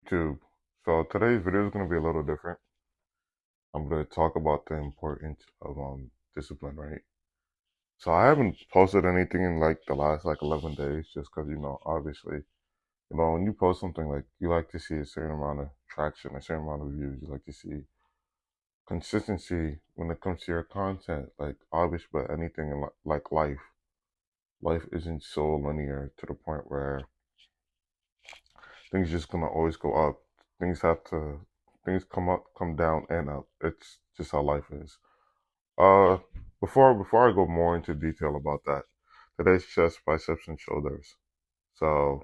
Too. So today's video is going to be a little different. I'm going to talk about the importance of discipline, right? So I haven't posted anything in like the last like 11 days just because obviously, when you post something like you like to see a certain amount of traction, a certain amount of views, you like to see consistency when it comes to your content, like obviously, but anything in like life isn't so linear to the point where things just gonna always go up. Things have to things come up, come down, and up. It's just how life is. Uh, before I go more into detail about that, today's chest, biceps, and shoulders. So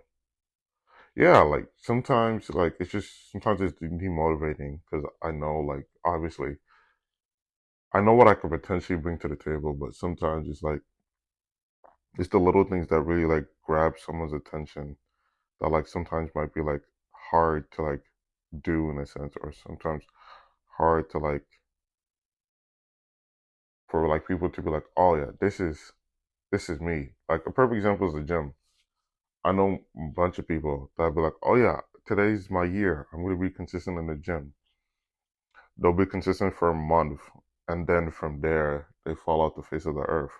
yeah, like sometimes like it's just sometimes it's demotivating because I know like obviously I know what I could potentially bring to the table, but sometimes it's the little things that really like grab someone's attention that like sometimes might be like hard to like do in a sense, or sometimes hard to like for like people to be like, oh yeah, this is me. Like a perfect example is the gym. I know a bunch of people that be like, oh yeah, today's my year. I'm gonna be consistent in the gym. They'll be consistent for a month, and then from there they fall off the face of the earth.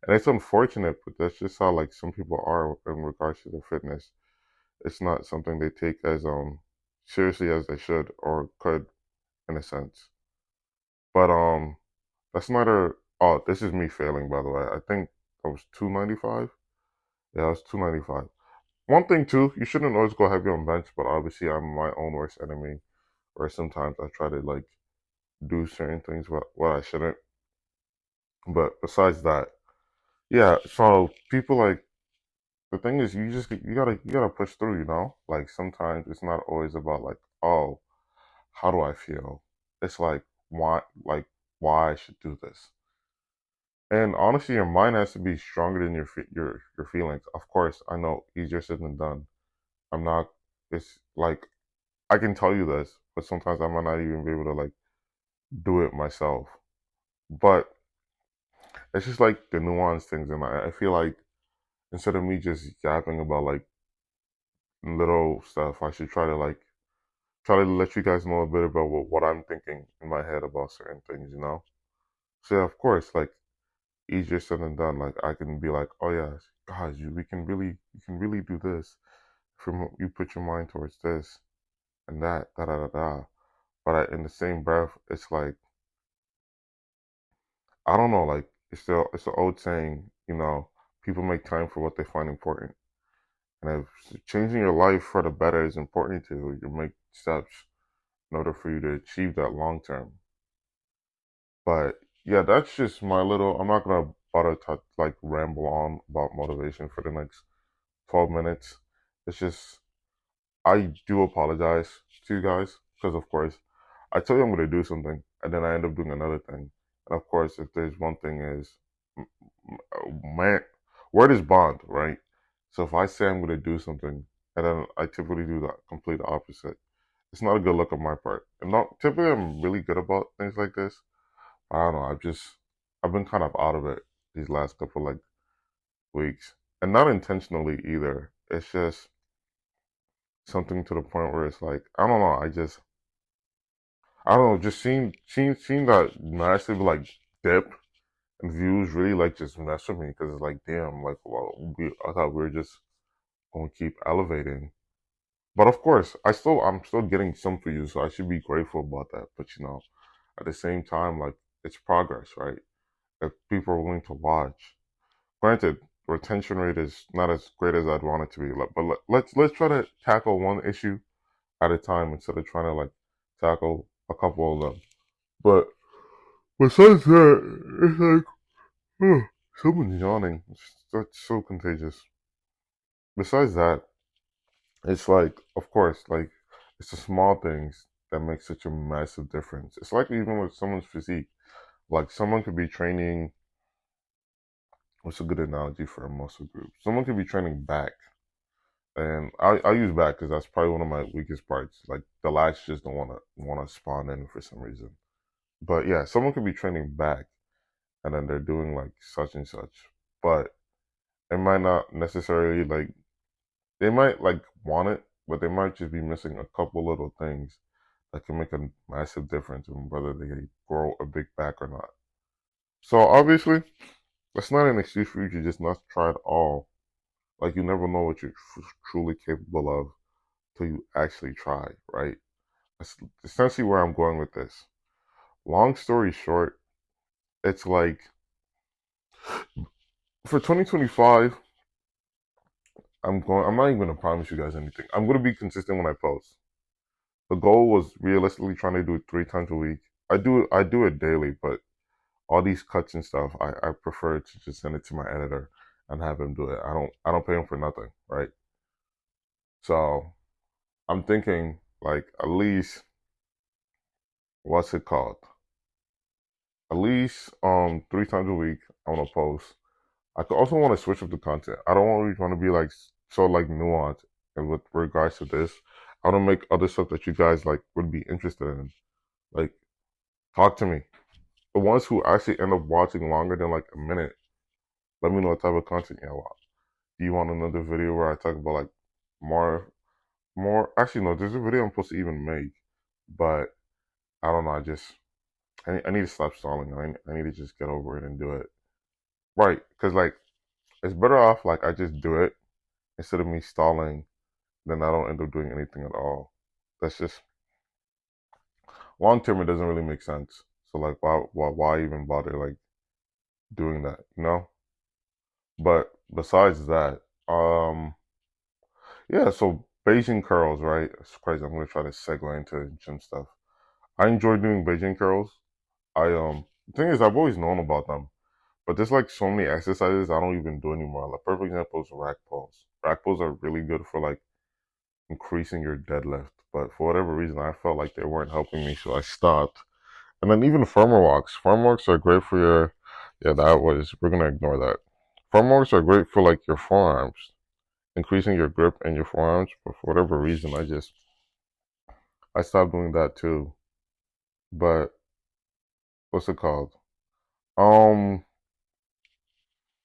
And it's unfortunate, but that's just how like some people are in regards to their fitness. It's not something they take as seriously as they should or could in a sense. But that's not a oh, this is me failing by the way. I think I was 295. Yeah, I was 295. One thing too, you shouldn't always go heavy on bench, but obviously I'm my own worst enemy. Where sometimes I try to like do certain things what I shouldn't. But besides that, yeah. So people like the thing is, you gotta push through. Like sometimes it's not always about like, oh, how do I feel? It's like why I should do this. And honestly, your mind has to be stronger than your feelings. Of course, I know easier said than done. I'm not. It's like I can tell you this, but sometimes I might not even be able to like do it myself. But it's just like the nuanced things, and I feel like instead of me just yapping about like little stuff, I should try to let you guys know a bit about what I'm thinking in my head about certain things. So yeah, of course, like easier said than done. Like I can be like, oh yeah, guys, you can really do this if you put your mind towards this and that, da da da da. But in the same breath, it's like I don't know, like it's the old saying, people make time for what they find important. And if changing your life for the better is important to you, you make steps in order for you to achieve that long term. But yeah, that's just my little. I'm not gonna bother to like ramble on about motivation for the next 12 minutes. It's just I do apologize to you guys because of course I tell you I'm gonna do something and then I end up doing another thing. And of course, if there's one thing is man, word is bond, right? So if I say I'm going to do something and then I typically do the complete opposite, it's not a good look on my part. And not typically I'm really good about things like this. I don't know. I've been kind of out of it these last couple like weeks, and not intentionally either. It's just something to the point where it's like I don't know. I don't know. Just seeing that massive like dip and views really like just mess with me because it's like damn, like well, I thought we were just gonna keep elevating. But of course, I'm still getting some views, so I should be grateful about that. But at the same time, like it's progress, right? If people are willing to watch, granted, retention rate is not as great as I'd want it to be. But let's try to tackle one issue at a time instead of trying to like tackle a couple of them. But besides that, it's like someone's yawning. That's so contagious. Besides that, it's like, of course, like it's the small things that make such a massive difference. It's like even with someone's physique, like someone could be training. What's a good analogy for a muscle group? Someone could be training back, and I use back because that's probably one of my weakest parts. Like the lats just don't want to spawn in for some reason. But yeah, someone could be training back, and then they're doing like such and such, but it might not necessarily like they might like want it, but they might just be missing a couple little things that can make a massive difference in whether they grow a big back or not. So obviously, that's not an excuse for you to just not try it all. Like you never know what you're truly capable of till you actually try, right? That's essentially where I'm going with this. Long story short, it's like for 2025, I'm not even gonna promise you guys anything. I'm gonna be consistent when I post. The goal was realistically trying to do it 3 times a week. I do it daily, but all these cuts and stuff, I prefer to just send it to my editor and have him do it. I don't pay him for nothing, right? So I'm thinking like at least what's it called? At least 3 times a week I wanna post. I could also want to switch up the content. I don't really want to be like so like nuanced and with regards to this. I want to make other stuff that you guys like would be interested in. Like talk to me. The ones who actually end up watching longer than like a minute, let me know what type of content you want. Do you want another video where I talk about like more actually no, there's a video I'm supposed to even make, but I don't know, I need to stop stalling. I need to just get over it and do it. Right, because like it's better off like I just do it instead of me stalling, then I don't end up doing anything at all. That's just long term. It doesn't really make sense. So like, why even bother like doing that? You know. But besides that, yeah. So Beijing curls, right? It's crazy. I'm gonna try to segue into gym stuff. I enjoy doing Beijing curls. The thing is, I've always known about them, but there's like so many exercises I don't even do anymore. Like perfect example is rack pulls. Rack pulls are really good for like increasing your deadlift. But for whatever reason, I felt like they weren't helping me, so I stopped. And then even farmer walks. Farmer walks are great for your. Yeah, we're gonna ignore that. Farmer walks are great for like your forearms, increasing your grip in your forearms. But for whatever reason, I stopped doing that too. But what's it called? Um,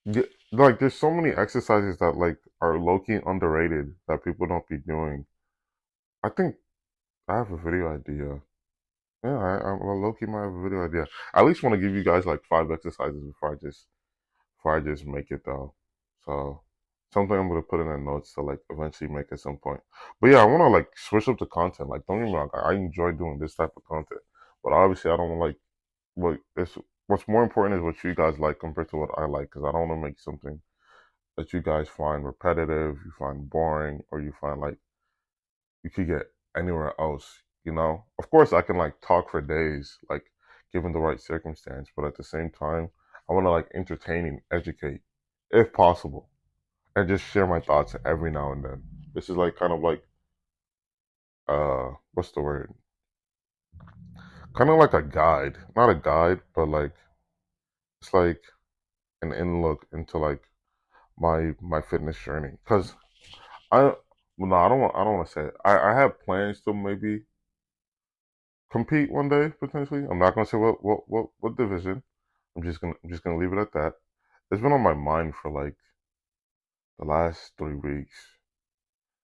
yeah, like there's so many exercises that like are low key underrated that people don't be doing. I think I have a video idea. Yeah, well, low key might have a video idea. I at least want to give you guys like 5 exercises before I just make it though. So something I'm gonna put in the notes to like eventually make at some point. But yeah, I want to like switch up the content. Like don't get me wrong, I enjoy doing this type of content, but obviously I don't like what it's. What's more important is what you guys like compared to what I like, because I don't want to make something that you guys find repetitive, you find boring, or you find like you could get anywhere else, you know? Of course, I can like talk for days, like given the right circumstance, but at the same time, I want to like entertain and educate if possible and just share my thoughts every now and then. This is like kind of like, what's the word? Kind of like a guide, not a guide, but like, it's like an in look into like my fitness journey. Cause I, well, no, I don't want to say it. I have plans to maybe compete one day potentially. I'm not gonna say what division. I'm just gonna leave it at that. It's been on my mind for like the last 3 weeks,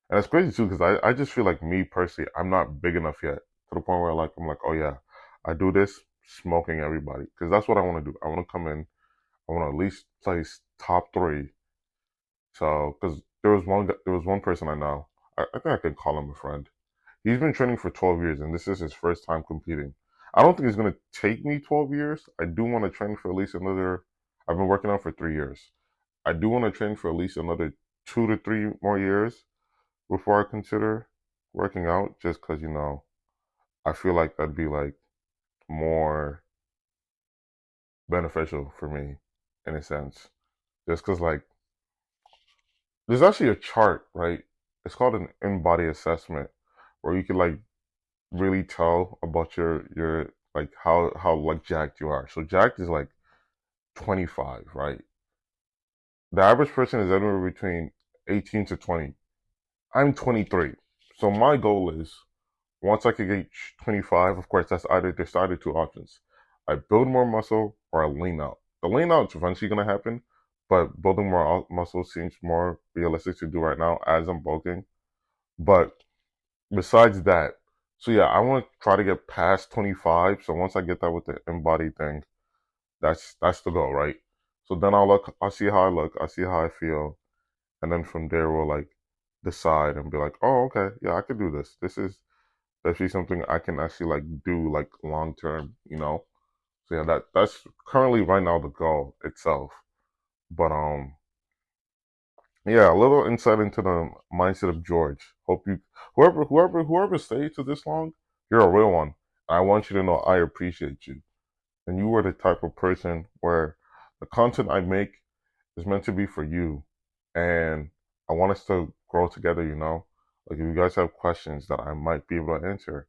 and it's crazy too because I just feel like me personally I'm not big enough yet to the point where like I'm like, oh yeah, I do this smoking everybody, because that's what I want to do. I want to come in. I want to at least place top three. So because there was one person I know. I think I could call him a friend. He's been training for 12 years, and this is his first time competing. I don't think it's going to take me 12 years. I do want to train for at least another. I've been working out for 3 years. I do want to train for at least another 2 to 3 more years before I consider working out, just because, I feel like that'd be like more beneficial for me in a sense. Just because, like, there's actually a chart, right? It's called an in-body assessment where you can, like, really tell about your like how like jacked you are. So jacked is like 25, right? The average person is anywhere between 18 to 20. I'm 23. So my goal is once I can get 25, of course there's either two options. I build more muscle or I lean out. The lean out is eventually gonna happen, but building more muscle seems more realistic to do right now as I'm bulking. But besides that, so yeah, I want to try to get past 25. So once I get that with the embody thing, that's the goal, right? So then I'll see how I look, I'll see how I feel, and then from there we'll like decide and be like, oh, okay, yeah, I could do this. This is actually something I can actually like do like long term, you know. So yeah, that's currently right now the goal itself. But yeah, a little insight into the mindset of George. Hope you, whoever stayed to this long, you're a real one. I want you to know I appreciate you. And you are the type of person where the content I make is meant to be for you. And I want us to grow together, you know? Like if you guys have questions that I might be able to answer,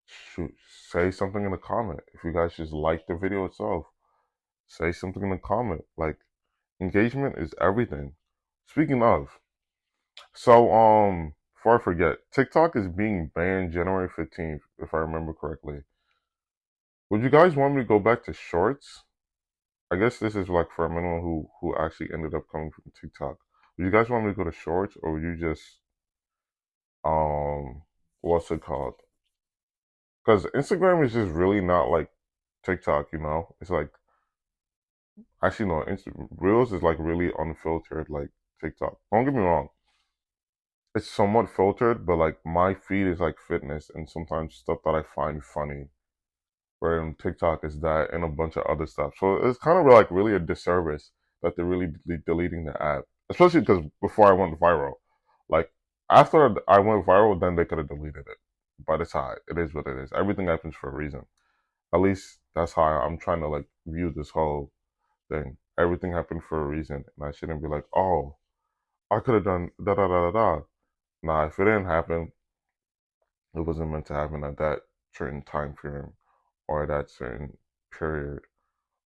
shoot, say something in the comment. If you guys just like the video itself, say something in the comment. Like engagement is everything. Speaking of, so before I forget, TikTok is being banned January 15th, if I remember correctly. Would you guys want me to go back to shorts? I guess this is like for anyone who actually ended up coming from TikTok. Would you guys want me to go to shorts or would you just um what's it called? Because Instagram is just really not like TikTok, you know? It's like actually no, Reels is like really unfiltered like TikTok. Don't get me wrong. It's somewhat filtered, but like my feed is like fitness and sometimes stuff that I find funny. Where on TikTok is that and a bunch of other stuff. So it's kind of like really a disservice that they're really deleting the app, especially because before I went viral, like after I went viral, then they could have deleted it. But it's high. It is what it is. Everything happens for a reason. At least that's how I'm trying to like view this whole thing. Everything happened for a reason, and I shouldn't be like, oh, I could have done da da da da da. Nah, if it didn't happen, it wasn't meant to happen at that certain time frame or that certain period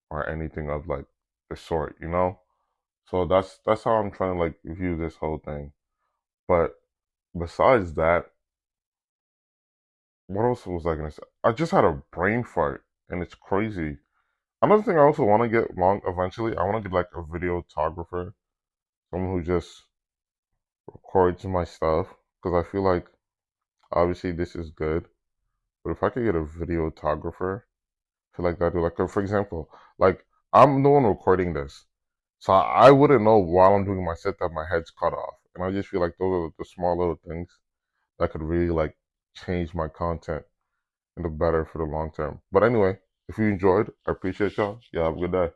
or anything of like the sort, you know? So that's how I'm trying to like view this whole thing. But besides that, what else was I gonna say? I just had a brain fart and it's crazy. Another thing I also want to get long eventually, I want to get like a videographer, someone who just records my stuff because I feel like obviously this is good, but if I could get a videographer, I feel like that do like for example, like I'm the one recording this. So I wouldn't know while I'm doing my set that my head's cut off. And I just feel like those are the small little things that could really like change my content in the better for the long term. But anyway, if you enjoyed, I appreciate y'all. Yeah, have a good day.